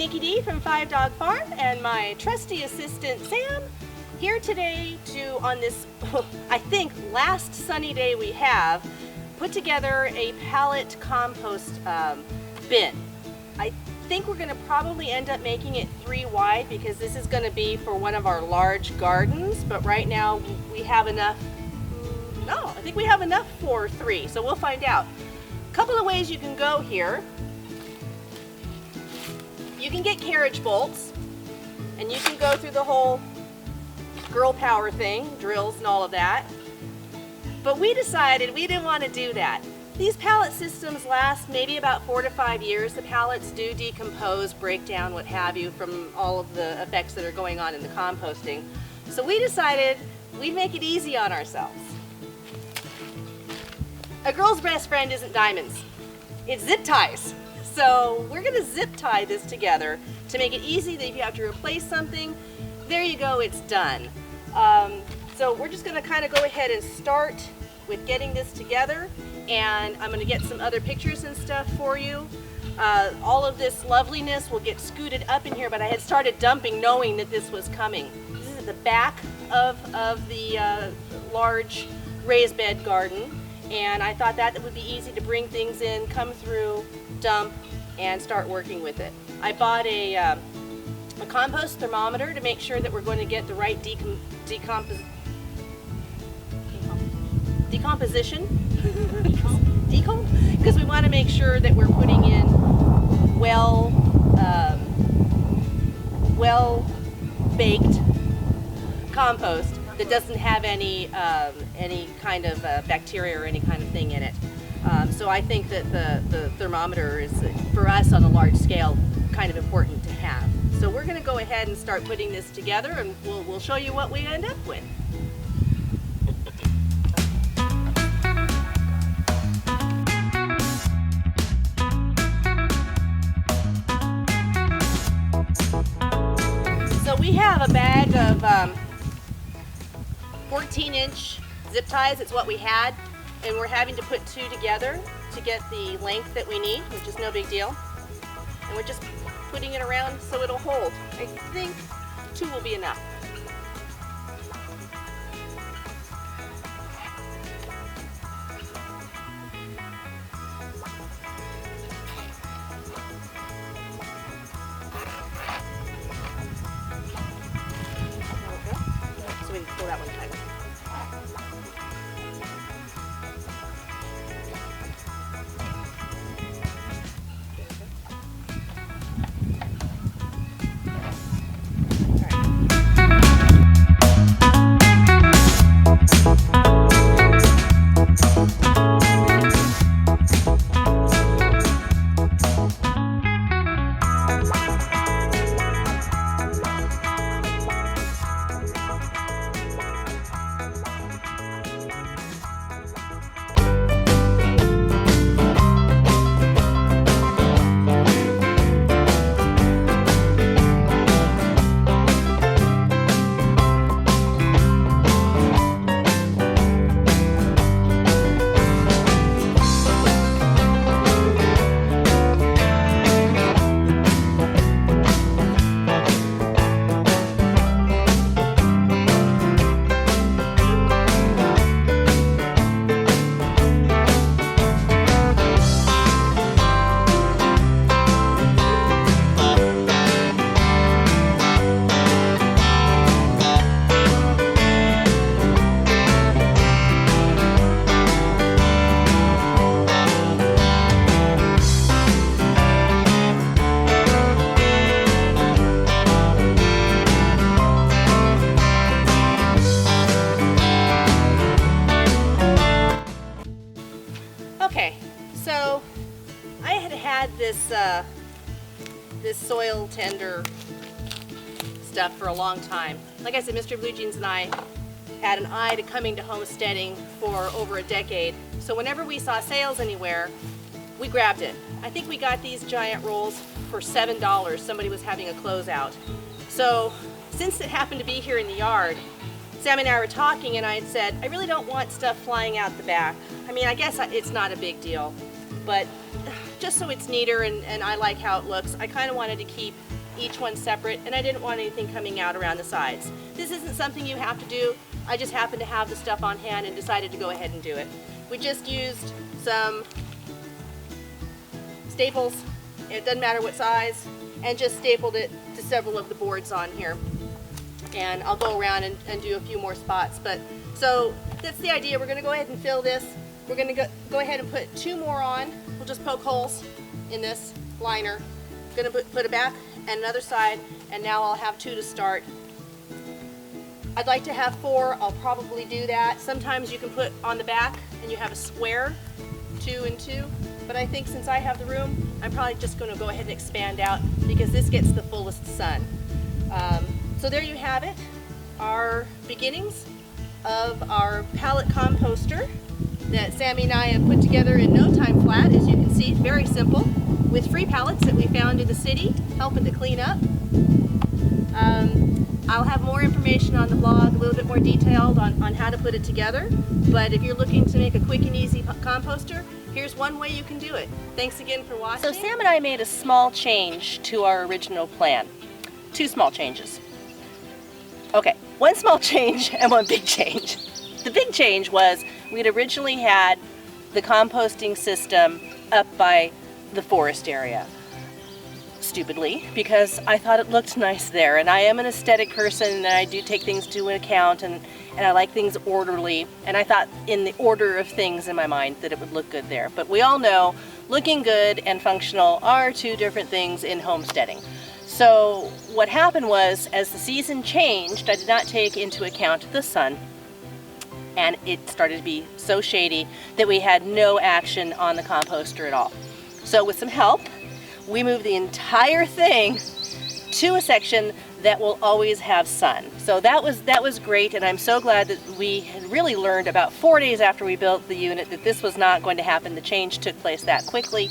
Nikki D from 5 Dog Farm and my trusty assistant Sam here today to, on this, I think, last sunny day we have, put together a pallet compost bin. I think we're going to probably end up making it 3 wide because this is going to be for one of our large gardens, but right now we have enough. No, I think we have enough for 3, so we'll find out. A couple of ways you can go here. You can get carriage bolts, and you can go through the whole girl power thing, drills and all of that. But we decided we didn't want to do that. These pallet systems last maybe about 4 to 5 years. The pallets do decompose, break down, what have you, from all of the effects that are going on in the composting. So we decided we'd make it easy on ourselves. A girl's best friend isn't diamonds, it's zip ties. So we're going to zip tie this together to make it easy that if you have to replace something, there you go, it's done. So we're just going to kind of go ahead and start with getting this together, and I'm going to get some other pictures and stuff for you. All of this loveliness will get scooted up in here, but I had started dumping knowing that this was coming. This is at the back of the large raised bed garden, and I thought that it would be easy to bring things in, come through, dump, and start working with it. I bought a compost thermometer to make sure that we're going to get the right decomposition. Because we want to make sure that we're putting in well baked compost that doesn't have any kind of bacteria or any kind of thing in it. So I think that the thermometer is, for us on a large scale, kind of important to have. So we're going to go ahead and start putting this together, and we'll show you what we end up with. So we have a bag of 14-inch zip ties. It's what we had, and we're having to put 2 together to get the length that we need, which is no big deal. And we're just putting it around so it'll hold. I think 2 will be enough. So we can pull that one tight. Okay, so I had this soil tender stuff for a long time. Like I said, Mr. Blue Jeans and I had an eye to coming to homesteading for over a decade. So whenever we saw sales anywhere, we grabbed it. I think we got these giant rolls for $7. Somebody was having a closeout. So since it happened to be here in the yard, Sam and I were talking, and I had said, I really don't want stuff flying out the back. I mean, I guess it's not a big deal, but just so it's neater and I like how it looks, I kind of wanted to keep each one separate, and I didn't want anything coming out around the sides. This isn't something you have to do. I just happened to have the stuff on hand and decided to go ahead and do it. We just used some staples, it doesn't matter what size, and just stapled it to several of the boards on here. And I'll go around and do a few more spots. But so that's the idea. We're going to go ahead and fill this. We're going to go ahead and put 2 more on. We'll just poke holes in this liner. Going to put a back and another side, and now I'll have 2 to start. I'd like to have 4. I'll probably do that. Sometimes you can put on the back and you have a square, 2 and 2. But I think since I have the room, I'm probably just going to go ahead and expand out because this gets the fullest sun. So there you have it, our beginnings of our pallet composter that Sammy and I have put together in no time flat. As you can see, very simple, with free pallets that we found in the city, helping to clean up. I'll have more information on the blog, a little bit more detailed on how to put it together. But if you're looking to make a quick and easy composter, here's one way you can do it. Thanks again for watching. So Sam and I made a small change to our original plan. 2 small changes. Okay, 1 small change and 1 big change. The big change was we'd originally had the composting system up by the forest area. Stupidly, because I thought it looked nice there, and I am an aesthetic person and I do take things into account, and I like things orderly, and I thought in the order of things in my mind that it would look good there. But we all know looking good and functional are 2 different things in homesteading. So what happened was, as the season changed, I did not take into account the sun, and it started to be so shady that we had no action on the composter at all. So with some help, we moved the entire thing to a section that will always have sun. So that was great, and I'm so glad that we had really learned about 4 days after we built the unit that this was not going to happen. The change took place that quickly,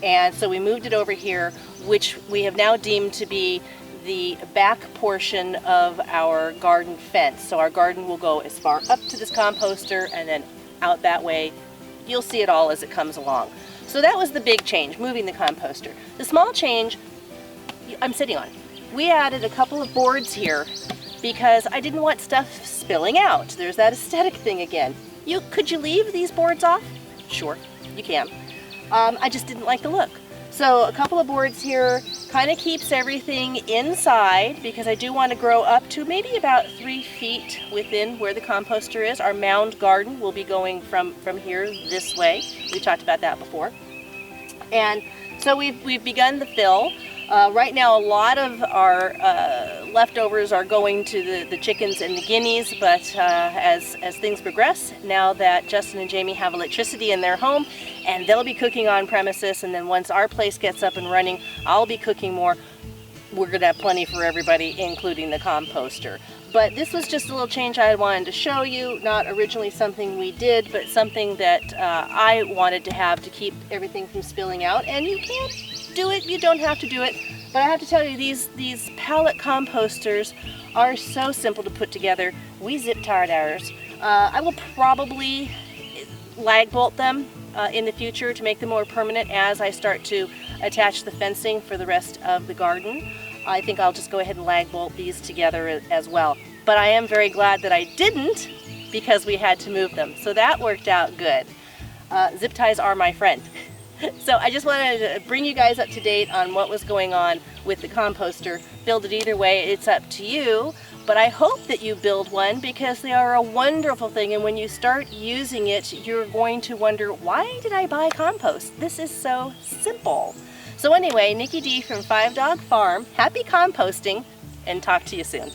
and so we moved it over here, which we have now deemed to be the back portion of our garden fence. So our garden will go as far up to this composter and then out that way. You'll see it all as it comes along. So that was the big change, moving the composter. The small change I'm sitting on. We added a couple of boards here because I didn't want stuff spilling out. There's that aesthetic thing again. Could you leave these boards off? Sure, you can. I just didn't like the look. So a couple of boards here kind of keeps everything inside because I do want to grow up to maybe about 3 feet within where the composter is. Our mound garden will be going from here this way. We talked about that before. And so we've begun the fill. Right now a lot of our leftovers are going to the chickens and the guineas, but as things progress, now that Justin and Jamie have electricity in their home, and they'll be cooking on premises, and then once our place gets up and running, I'll be cooking more. We're going to have plenty for everybody, including the composter. But this was just a little change I wanted to show you, not originally something we did, but something that I wanted to have to keep everything from spilling out. And you can do it, you don't have to do it. But I have to tell you, these pallet composters are so simple to put together. We zip tied ours. I will probably lag bolt them in the future to make them more permanent as I start to attach the fencing for the rest of the garden. I think I'll just go ahead and lag bolt these together as well. But I am very glad that I didn't because we had to move them. So that worked out good. Zip ties are my friend. So I just wanted to bring you guys up to date on what was going on with the composter. Build it either way, it's up to you. But I hope that you build one because they are a wonderful thing, and when you start using it, you're going to wonder, why did I buy compost? This is so simple. So anyway, Nikki D from 5 Dog Farm, happy composting, and talk to you soon.